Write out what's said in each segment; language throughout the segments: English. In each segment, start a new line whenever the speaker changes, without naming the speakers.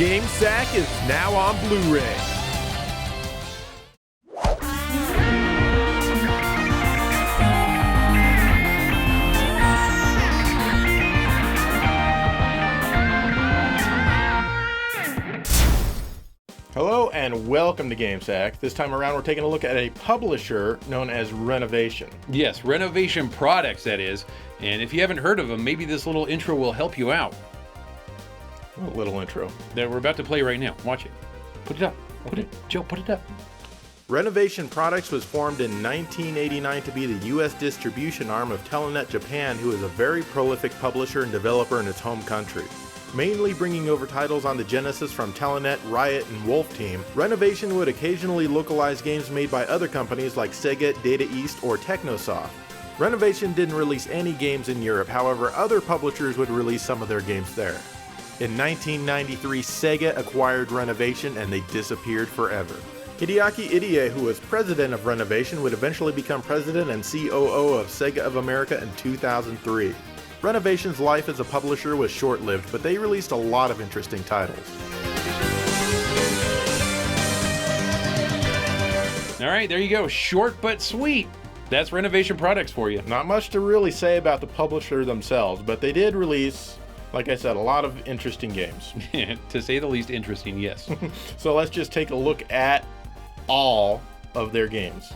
Game Sack is now on Blu-ray. Hello and welcome to GameSack. This time around we're taking a look at a publisher known as Renovation.
Yes, Renovation Products, that is. And if you haven't heard of them, maybe this little intro will help you out.
A little intro.
That we're about to play right now. Watch it. Put it up. Joe, put it up.
Renovation Products was formed in 1989 to be the U.S. distribution arm of Telenet Japan, who is a very prolific publisher and developer in its home country. Mainly bringing over titles on the Genesis from Telenet, Riot, and Wolf Team, Renovation would occasionally localize games made by other companies like Sega, Data East, or Technosoft. Renovation didn't release any games in Europe, however other publishers would release some of their games there. In 1993, Sega acquired Renovation and they disappeared forever. Hideaki Irie, who was president of Renovation, would eventually become president and COO of Sega of America in 2003. Renovation's life as a publisher was short-lived, but they released a lot of interesting titles.
Alright, there you go. Short but sweet. That's Renovation Products for you.
Not much to really say about the publisher themselves, but they did release, like I said, a lot of interesting games.
To say the least interesting, yes.
So let's just take a look at all of their games.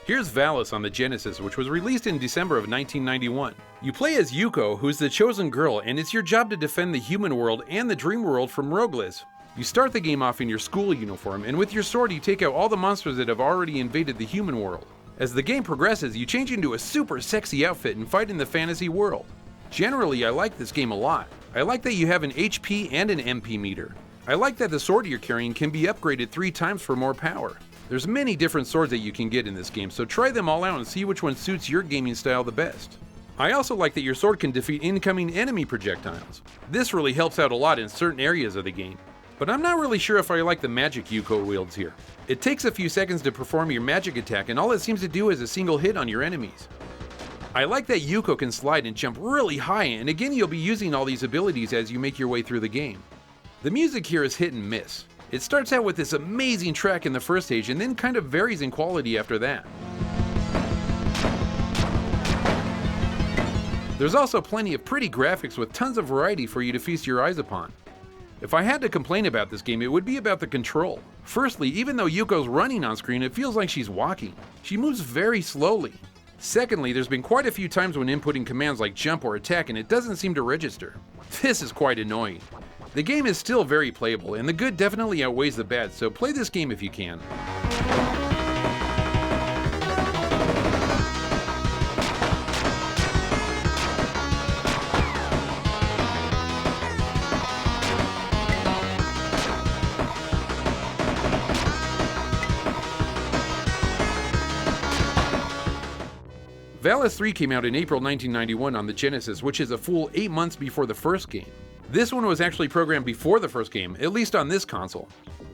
Here's Valis on the Genesis, which was released in December of 1991. You play as Yuko, who's the chosen girl, and it's your job to defend the human world and the dream world from roguelists. You start the game off in your school uniform, and with your sword you take out all the monsters that have already invaded the human world. As the game progresses, you change into a super sexy outfit and fight in the fantasy world. Generally, I like this game a lot. I like that you have an HP and an MP meter. I like that the sword you're carrying can be upgraded 3 times for more power. There's many different swords that you can get in this game, so try them all out and see which one suits your gaming style the best. I also like that your sword can defeat incoming enemy projectiles. This really helps out a lot in certain areas of the game. But I'm not really sure if I like the magic Yuko wields here. It takes a few seconds to perform your magic attack, and all it seems to do is a single hit on your enemies. I like that Yuko can slide and jump really high, and again you'll be using all these abilities as you make your way through the game. The music here is hit and miss. It starts out with this amazing track in the first stage and then kind of varies in quality after that. There's also plenty of pretty graphics with tons of variety for you to feast your eyes upon. If I had to complain about this game, it would be about the control. Firstly, even though Yuko's running on screen, it feels like she's walking. She moves very slowly. Secondly, there's been quite a few times when inputting commands like jump or attack and it doesn't seem to register. This is quite annoying. The game is still very playable, and the good definitely outweighs the bad, so play this game if you can. Valis 3 came out in April 1991 on the Genesis, which is a full 8 months before the first game. This one was actually programmed before the first game, at least on this console.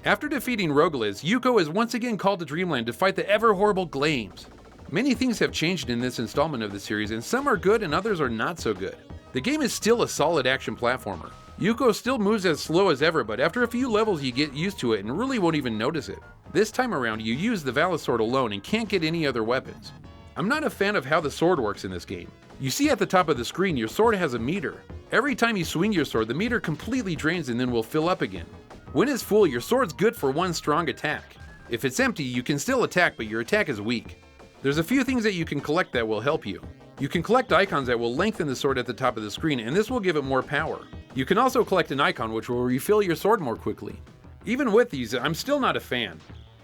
After defeating Roguelists, Yuko is once again called to Dreamland to fight the ever-horrible Glames. Many things have changed in this installment of the series, and some are good and others are not so good. The game is still a solid action platformer. Yuko still moves as slow as ever, but after a few levels you get used to it and really won't even notice it. This time around you use the Valis sword alone and can't get any other weapons. I'm not a fan of how the sword works in this game. You see at the top of the screen your sword has a meter. Every time you swing your sword, the meter completely drains and then will fill up again. When it's full, your sword's good for one strong attack. If it's empty, you can still attack, but your attack is weak. There's a few things that you can collect that will help you. You can collect icons that will lengthen the sword at the top of the screen, and this will give it more power. You can also collect an icon which will refill your sword more quickly. Even with these, I'm still not a fan.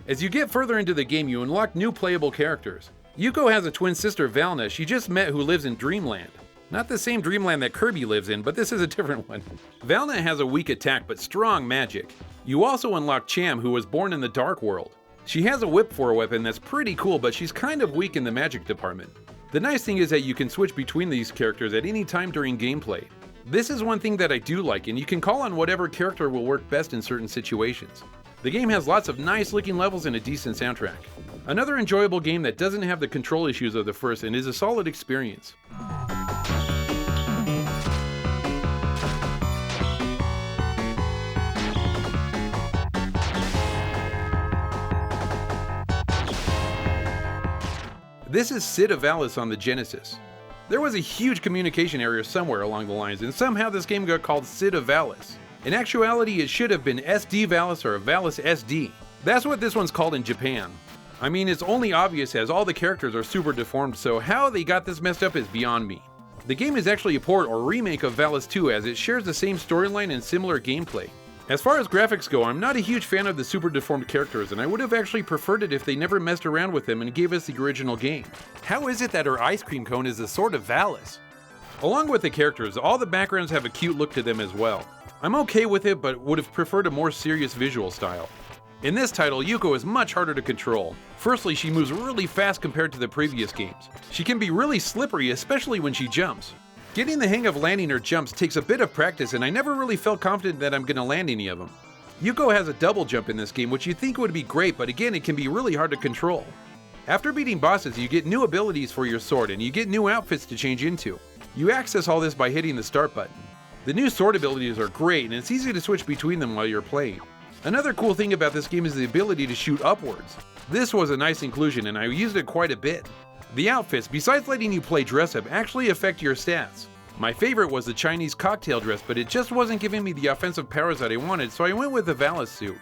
As you get further into the game, you unlock new playable characters. Yuko has a twin sister, Valna, she just met, who lives in Dreamland. Not the same Dreamland that Kirby lives in, but this is a different one. Valna has a weak attack but strong magic. You also unlock Cham, who was born in the Dark World. She has a whip for a weapon that's pretty cool, but she's kind of weak in the magic department. The nice thing is that you can switch between these characters at any time during gameplay. This is one thing that I do like, and you can call on whatever character will work best in certain situations. The game has lots of nice looking levels and a decent soundtrack. Another enjoyable game that doesn't have the control issues of the first and is a solid experience. This is Cid of Valis on the Genesis. There was a huge communication error somewhere along the lines, and somehow this game got called Cid of Valis. In actuality, it should have been SD Valis or Valis SD. That's what this one's called in Japan. I mean, it's only obvious as all the characters are super deformed, so how they got this messed up is beyond me. The game is actually a port or remake of Valis 2 as it shares the same storyline and similar gameplay. As far as graphics go, I'm not a huge fan of the super deformed characters, and I would have actually preferred it if they never messed around with them and gave us the original game. How is it that her ice cream cone is the sword of Valis? Along with the characters, all the backgrounds have a cute look to them as well. I'm okay with it, but would have preferred a more serious visual style. In this title, Yuko is much harder to control. Firstly, she moves really fast compared to the previous games. She can be really slippery, especially when she jumps. Getting the hang of landing her jumps takes a bit of practice, and I never really felt confident that I'm gonna land any of them. Yuko has a double jump in this game, which you think would be great, but again, it can be really hard to control. After beating bosses, you get new abilities for your sword, and you get new outfits to change into. You access all this by hitting the start button. The new sword abilities are great, and it's easy to switch between them while you're playing. Another cool thing about this game is the ability to shoot upwards. This was a nice inclusion, and I used it quite a bit. The outfits, besides letting you play dress-up, actually affect your stats. My favorite was the Chinese cocktail dress, but it just wasn't giving me the offensive powers that I wanted, so I went with the Valis suit.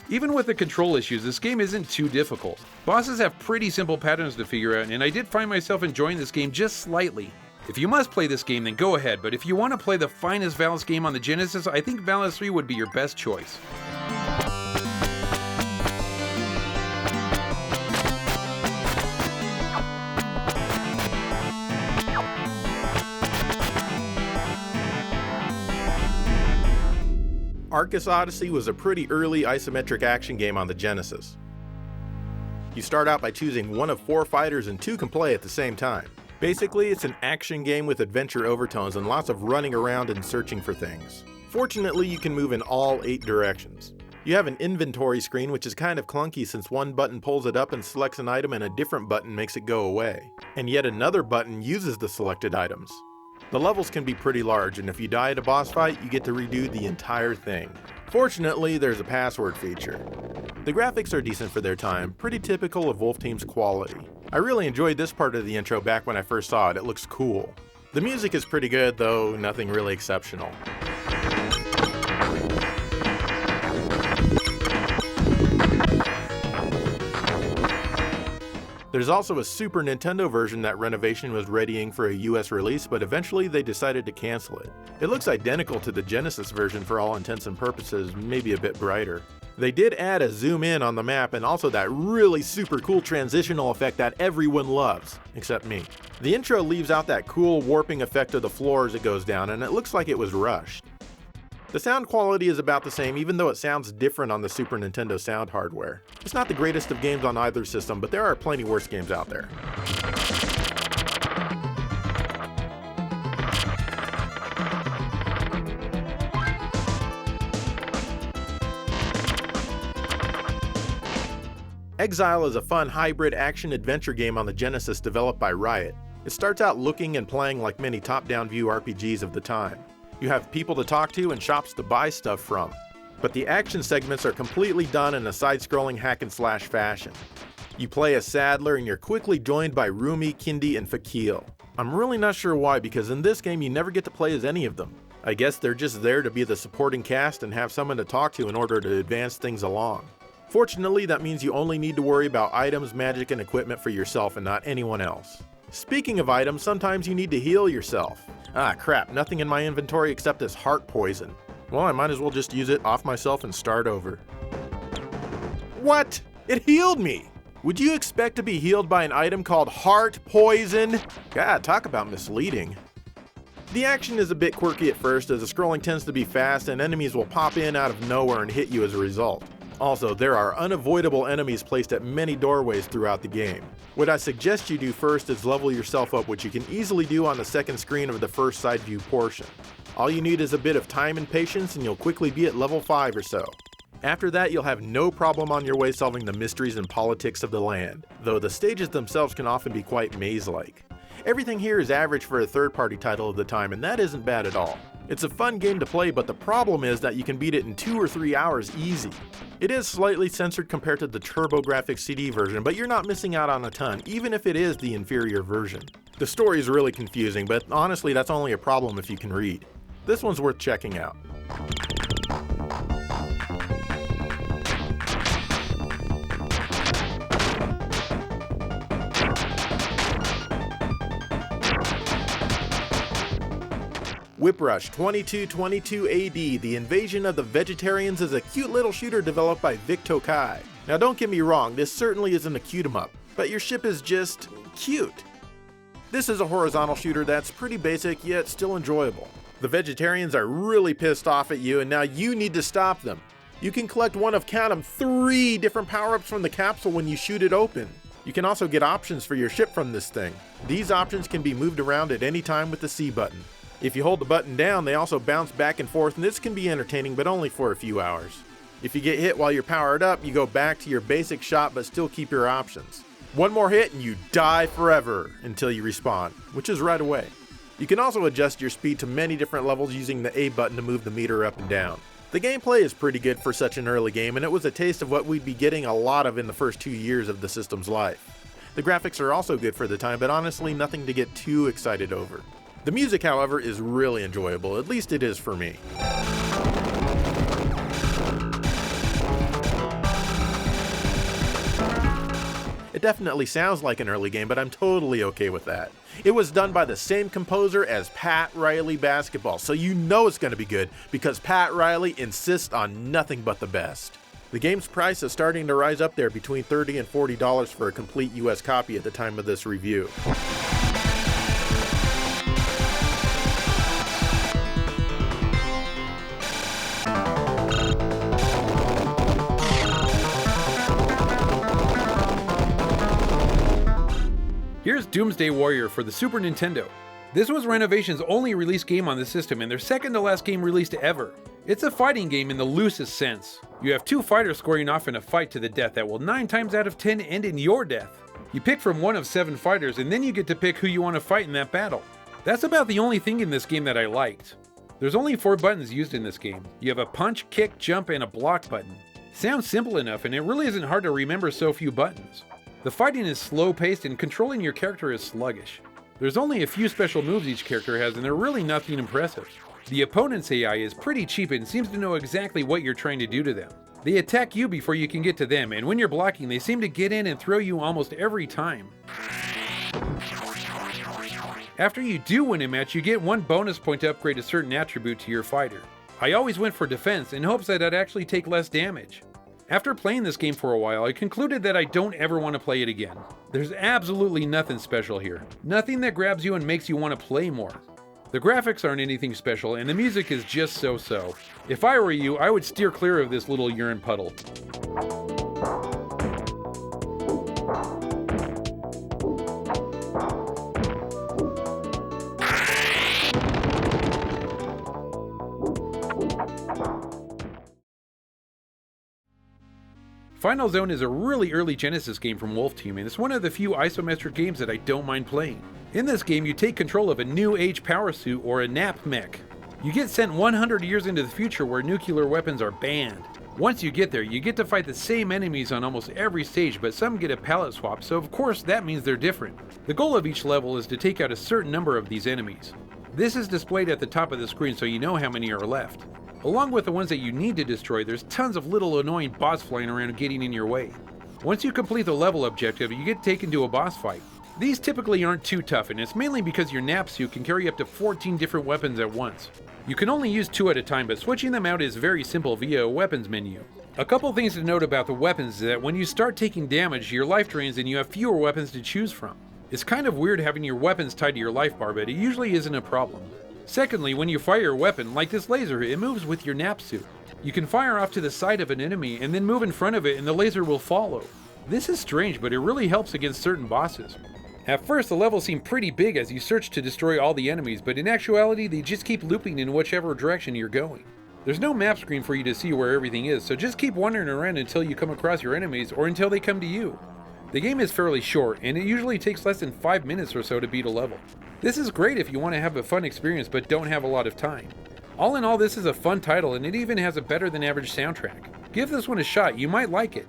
Even with the control issues, this game isn't too difficult. Bosses have pretty simple patterns to figure out, and I did find myself enjoying this game just slightly. If you must play this game, then go ahead, but if you want to play the finest Valis game on the Genesis, I think Valis 3 would be your best choice.
Arcus Odyssey was a pretty early isometric action game on the Genesis. You start out by choosing one of 4 fighters and 2 can play at the same time. Basically, it's an action game with adventure overtones and lots of running around and searching for things. Fortunately, you can move in all 8 directions. You have an inventory screen which is kind of clunky since one button pulls it up and selects an item and a different button makes it go away. And yet another button uses the selected items. The levels can be pretty large, and if you die at a boss fight, you get to redo the entire thing. Fortunately, there's a password feature. The graphics are decent for their time, pretty typical of Wolf Team's quality. I really enjoyed this part of the intro back when I first saw it looks cool. The music is pretty good, though nothing really exceptional. There's also a Super Nintendo version that Renovation was readying for a US release, but eventually they decided to cancel it. It looks identical to the Genesis version for all intents and purposes, maybe a bit brighter. They did add a zoom in on the map and also that really super cool transitional effect that everyone loves, except me. The intro leaves out that cool warping effect of the floor as it goes down, and it looks like it was rushed. The sound quality is about the same, even though it sounds different on the Super Nintendo sound hardware. It's not the greatest of games on either system, but there are plenty worse games out there. Exile is a fun hybrid action-adventure game on the Genesis developed by Riot. It starts out looking and playing like many top-down view RPGs of the time. You have people to talk to and shops to buy stuff from. But the action segments are completely done in a side-scrolling hack-and-slash fashion. You play as Sadler and you're quickly joined by Rumi, Kindi, and Fakil. I'm really not sure why, because in this game you never get to play as any of them. I guess they're just there to be the supporting cast and have someone to talk to in order to advance things along. Fortunately, that means you only need to worry about items, magic, and equipment for yourself and not anyone else. Speaking of items, sometimes you need to heal yourself. Ah crap, nothing in my inventory except this heart poison. Well, I might as well just use it off myself and start over. What? It healed me! Would you expect to be healed by an item called heart poison? God, talk about misleading. The action is a bit quirky at first, as the scrolling tends to be fast and enemies will pop in out of nowhere and hit you as a result. Also, there are unavoidable enemies placed at many doorways throughout the game. What I suggest you do first is level yourself up, which you can easily do on the second screen of the first side view portion. All you need is a bit of time and patience and you'll quickly be at level 5 or so. After that, you'll have no problem on your way solving the mysteries and politics of the land, though the stages themselves can often be quite maze-like. Everything here is average for a third-party title of the time, and that isn't bad at all. It's a fun game to play, but the problem is that you can beat it in 2 or 3 hours easy. It is slightly censored compared to the TurboGrafx CD version, but you're not missing out on a ton, even if it is the inferior version. The story is really confusing, but honestly that's only a problem if you can read. This one's worth checking out. Whiprush 2222 AD, The Invasion of the Vegetarians is a cute little shooter developed by Vic Tokai. Now don't get me wrong, this certainly isn't a cute 'em up, but your ship is just cute. This is a horizontal shooter that's pretty basic yet still enjoyable. The vegetarians are really pissed off at you and now you need to stop them. You can collect one of, count 'em, 3 different power-ups from the capsule when you shoot it open. You can also get options for your ship from this thing. These options can be moved around at any time with the C button. If you hold the button down, they also bounce back and forth, and this can be entertaining, but only for a few hours. If you get hit while you're powered up, you go back to your basic shot, but still keep your options. One more hit and you die forever until you respawn, which is right away. You can also adjust your speed to many different levels using the A button to move the meter up and down. The gameplay is pretty good for such an early game, and it was a taste of what we'd be getting a lot of in the first 2 years of the system's life. The graphics are also good for the time, but honestly nothing to get too excited over. The music, however, is really enjoyable, at least it is for me. It definitely sounds like an early game, but I'm totally okay with that. It was done by the same composer as Pat Riley Basketball, so you know it's going to be good because Pat Riley insists on nothing but the best. The game's price is starting to rise up there between $30 and $40 for a complete US copy at the time of this review.
Here's Doomsday Warrior for the Super Nintendo. This was Renovation's only released game on the system and their second to last game released ever. It's a fighting game in the loosest sense. You have 2 fighters squaring off in a fight to the death that will 9 times out of 10 end in your death. You pick from one of 7 fighters and then you get to pick who you want to fight in that battle. That's about the only thing in this game that I liked. There's only 4 buttons used in this game. You have a punch, kick, jump, and a block button. Sounds simple enough and it really isn't hard to remember so few buttons. The fighting is slow-paced and controlling your character is sluggish. There's only a few special moves each character has and they're really nothing impressive. The opponent's AI is pretty cheap and seems to know exactly what you're trying to do to them. They attack you before you can get to them, and when you're blocking they seem to get in and throw you almost every time. After you do win a match, you get 1 bonus point to upgrade a certain attribute to your fighter. I always went for defense in hopes that I'd actually take less damage. After playing this game for a while, I concluded that I don't ever want to play it again. There's absolutely nothing special here. Nothing that grabs you and makes you want to play more. The graphics aren't anything special, and the music is just so-so. If I were you, I would steer clear of this little urine puddle. Final Zone is a really early Genesis game from Wolf Team, and it's one of the few isometric games that I don't mind playing. In this game, you take control of a new age power suit or a nap mech. You get sent 100 years into the future where nuclear weapons are banned. Once you get there, you get to fight the same enemies on almost every stage, but some get a palette swap, so of course that means they're different. The goal of each level is to take out a certain number of these enemies. This is displayed at the top of the screen so you know how many are left. Along with the ones that you need to destroy, there's tons of little annoying bots flying around getting in your way. Once you complete the level objective, you get taken to a boss fight. These typically aren't too tough, and it's mainly because your nap suit can carry up to 14 different weapons at once. You can only use 2 at a time, but switching them out is very simple via a weapons menu. A couple things to note about the weapons is that when you start taking damage, your life drains and you have fewer weapons to choose from. It's kind of weird having your weapons tied to your life bar, but it usually isn't a problem. Secondly, when you fire a weapon, like this laser, it moves with your nap suit. You can fire off to the side of an enemy and then move in front of it and the laser will follow. This is strange, but it really helps against certain bosses. At first, the levels seem pretty big as you search to destroy all the enemies, but in actuality, they just keep looping in whichever direction you're going. There's no map screen for you to see where everything is, so just keep wandering around until you come across your enemies or until they come to you. The game is fairly short, and it usually takes less than 5 minutes or so to beat a level. This is great if you want to have a fun experience but don't have a lot of time. All in all, this is a fun title, and it even has a better than average soundtrack. Give this one a shot, you might like it.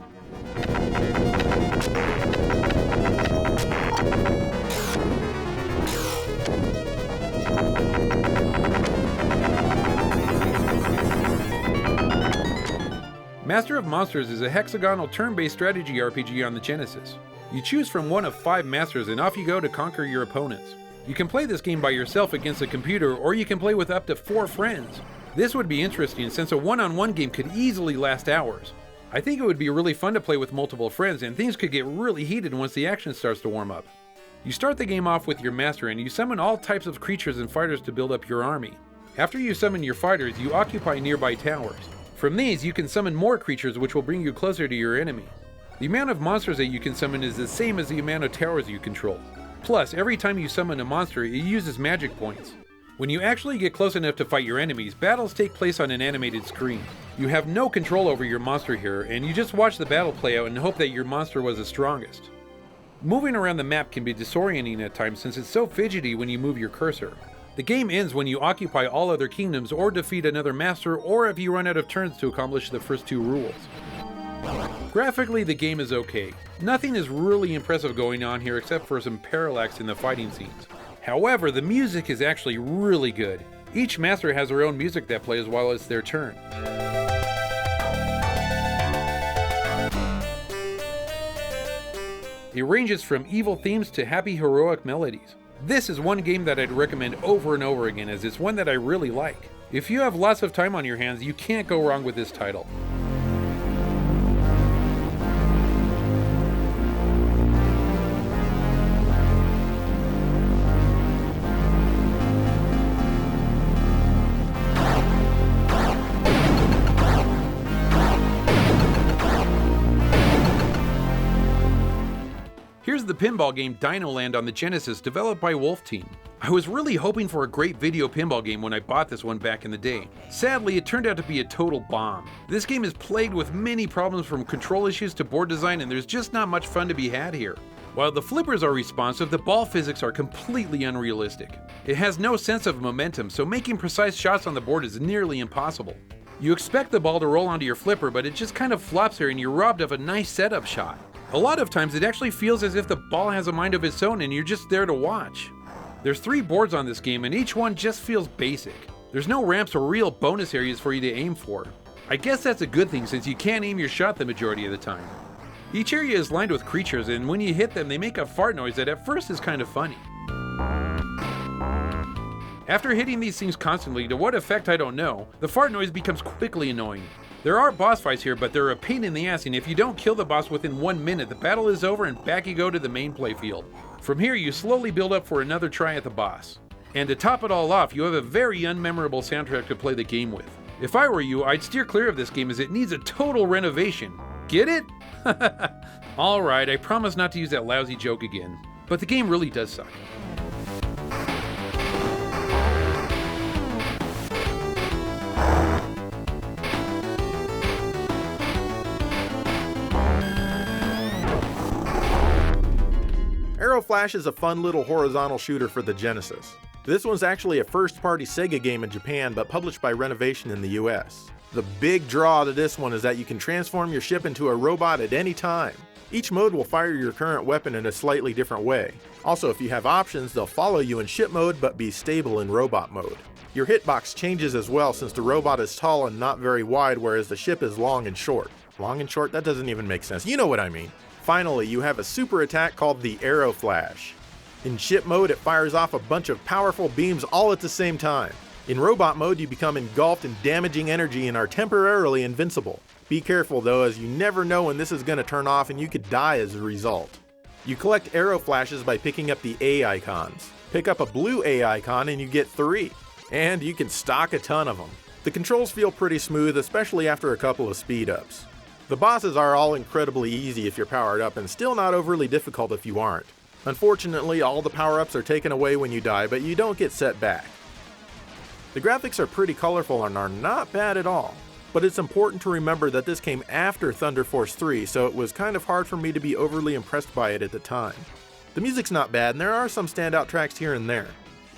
Master of Monsters is a hexagonal turn-based strategy RPG on the Genesis. You choose from one of 5 masters and off you go to conquer your opponents. You can play this game by yourself against a computer, or you can play with up to 4 friends. This would be interesting since a one-on-one game could easily last hours. I think it would be really fun to play with multiple friends, and things could get really heated once the action starts to warm up. You start the game off with your master and you summon all types of creatures and fighters to build up your army. After you summon your fighters, you occupy nearby towers. From these, you can summon more creatures which will bring you closer to your enemy. The amount of monsters that you can summon is the same as the amount of towers you control. Plus, every time you summon a monster, it uses magic points. When you actually get close enough to fight your enemies, battles take place on an animated screen. You have no control over your monster here, and you just watch the battle play out and hope that your monster was the strongest. Moving around the map can be disorienting at times since it's so fidgety when you move your cursor. The game ends when you occupy all other kingdoms or defeat another master, or if you run out of turns to accomplish the first 2 rules. Graphically, the game is okay. Nothing is really impressive going on here except for some parallax in the fighting scenes. However, the music is actually really good. Each master has their own music that plays while it's their turn. It ranges from evil themes to happy heroic melodies. This is one game that I'd recommend over and over again, as it's one that I really like. If you have lots of time on your hands, you can't go wrong with this title. Here's the pinball game Dino Land on the Genesis, developed by Wolf Team. I was really hoping for a great video pinball game when I bought this one back in the day. Sadly, it turned out to be a total bomb. This game is plagued with many problems from control issues to board design, and there's just not much fun to be had here. While the flippers are responsive, the ball physics are completely unrealistic. It has no sense of momentum, so making precise shots on the board is nearly impossible. You expect the ball to roll onto your flipper, but it just kind of flops there and you're robbed of a nice setup shot. A lot of times it actually feels as if the ball has a mind of its own and you're just there to watch. There's 3 boards on this game and each one just feels basic. There's no ramps or real bonus areas for you to aim for. I guess that's a good thing since you can't aim your shot the majority of the time. Each area is lined with creatures, and when you hit them they make a fart noise that at first is kind of funny. After hitting these things constantly, to what effect I don't know, the fart noise becomes quickly annoying. There are boss fights here, but they're a pain in the ass, and if you don't kill the boss within 1 minute, the battle is over and back you go to the main playfield. From here, you slowly build up for another try at the boss. And to top it all off, you have a very unmemorable soundtrack to play the game with. If I were you, I'd steer clear of this game as it needs a total renovation. Get it? Alright, I promise not to use that lousy joke again. But the game really does suck.
Flash is a fun little horizontal shooter for the Genesis. This one's actually a first-party Sega game in Japan, but published by Renovation in the US. The big draw to this one is that you can transform your ship into a robot at any time. Each mode will fire your current weapon in a slightly different way. Also, if you have options, they'll follow you in ship mode but be stable in robot mode. Your hitbox changes as well since the robot is tall and not very wide, whereas the ship is long and short. Long and short? That doesn't even make sense. You know what I mean. Finally, you have a super attack called the Arrow Flash. In ship mode, it fires off a bunch of powerful beams all at the same time. In robot mode, you become engulfed in damaging energy and are temporarily invincible. Be careful though, as you never know when this is going to turn off and you could die as a result. You collect arrow flashes by picking up the A icons. Pick up a blue A icon and you get 3. And you can stock a ton of them. The controls feel pretty smooth, especially after a couple of speed ups. The bosses are all incredibly easy if you're powered up and still not overly difficult if you aren't. Unfortunately, all the power-ups are taken away when you die, but you don't get set back. The graphics are pretty colorful and are not bad at all. But it's important to remember that this came after Thunder Force 3, so it was kind of hard for me to be overly impressed by it at the time. The music's not bad, and there are some standout tracks here and there.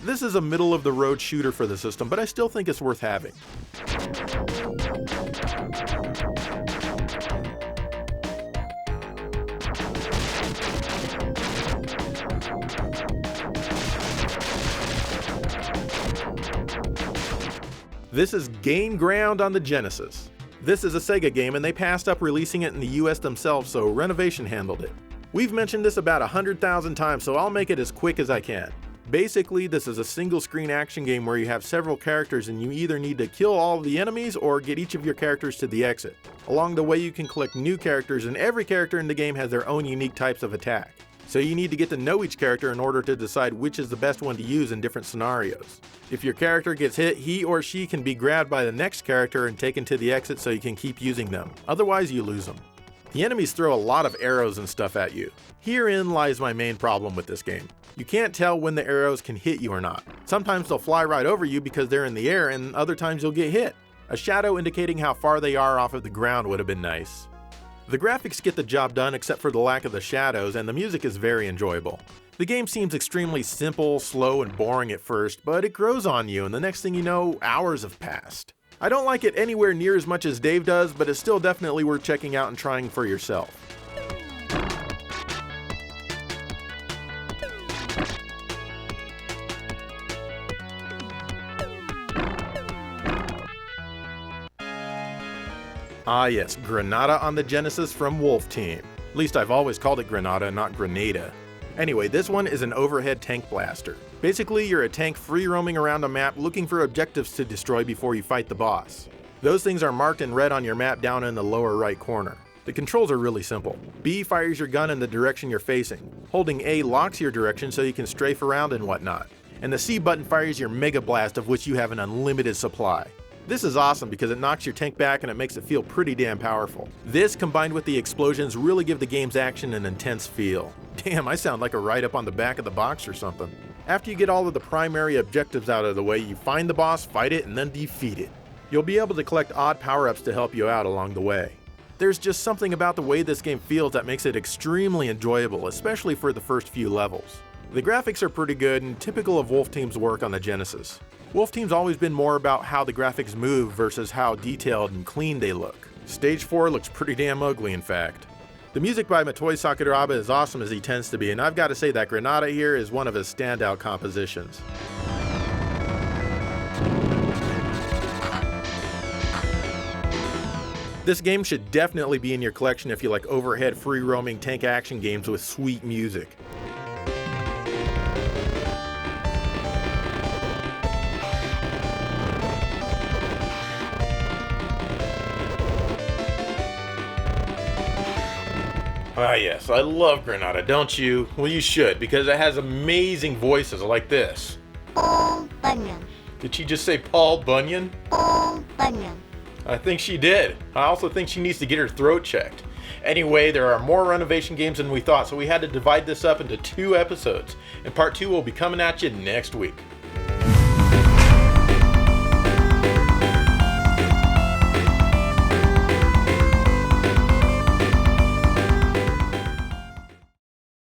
This is a middle-of-the-road shooter for the system, but I still think it's worth having. This is Gain Ground on the Genesis. This is a Sega game and they passed up releasing it in the US themselves, so Renovation handled it. We've mentioned this about 100,000 times, so I'll make it as quick as I can. Basically, this is a single screen action game where you have several characters and you either need to kill all of the enemies or get each of your characters to the exit. Along the way you can collect new characters and every character in the game has their own unique types of attack. So you need to get to know each character in order to decide which is the best one to use in different scenarios. If your character gets hit, he or she can be grabbed by the next character and taken to the exit so you can keep using them. Otherwise, you lose them. The enemies throw a lot of arrows and stuff at you. Herein lies my main problem with this game. You can't tell when the arrows can hit you or not. Sometimes they'll fly right over you because they're in the air, and other times you'll get hit. A shadow indicating how far they are off of the ground would have been nice. The graphics get the job done except for the lack of the shadows, and the music is very enjoyable. The game seems extremely simple, slow, and boring at first, but it grows on you, and the next thing you know, hours have passed. I don't like it anywhere near as much as Dave does, but it's still definitely worth checking out and trying for yourself. Ah yes, Granada on the Genesis from Wolf Team. At least I've always called it Granada, not Grenada. Anyway, this one is an overhead tank blaster. Basically, you're a tank free roaming around a map looking for objectives to destroy before you fight the boss. Those things are marked in red on your map down in the lower right corner. The controls are really simple. B fires your gun in the direction you're facing. Holding A locks your direction so you can strafe around and whatnot. And the C button fires your Mega Blast, of which you have an unlimited supply. This is awesome because it knocks your tank back and it makes it feel pretty damn powerful. This, combined with the explosions, really give the game's action an intense feel. Damn, I sound like a write-up on the back of the box or something. After you get all of the primary objectives out of the way, you find the boss, fight it, and then defeat it. You'll be able to collect odd power-ups to help you out along the way. There's just something about the way this game feels that makes it extremely enjoyable, especially for the first few levels. The graphics are pretty good and typical of Wolf Team's work on the Genesis. Wolf Team's always been more about how the graphics move versus how detailed and clean they look. Stage 4 looks pretty damn ugly, in fact. The music by Motoi Sakuraba is awesome as he tends to be, and I've got to say that Granada here is one of his standout compositions. This game should definitely be in your collection if you like overhead free-roaming tank action games with sweet music. Ah yes, I love Granada, don't you? Well, you should, because it has amazing voices like this.
Paul Bunyan.
Did she just say Paul Bunyan?
Paul Bunyan.
I think she did. I also think she needs to get her throat checked. Anyway, there are more Renovation games than we thought, so we had to divide this up into 2 episodes. And part 2 will be coming at you next week.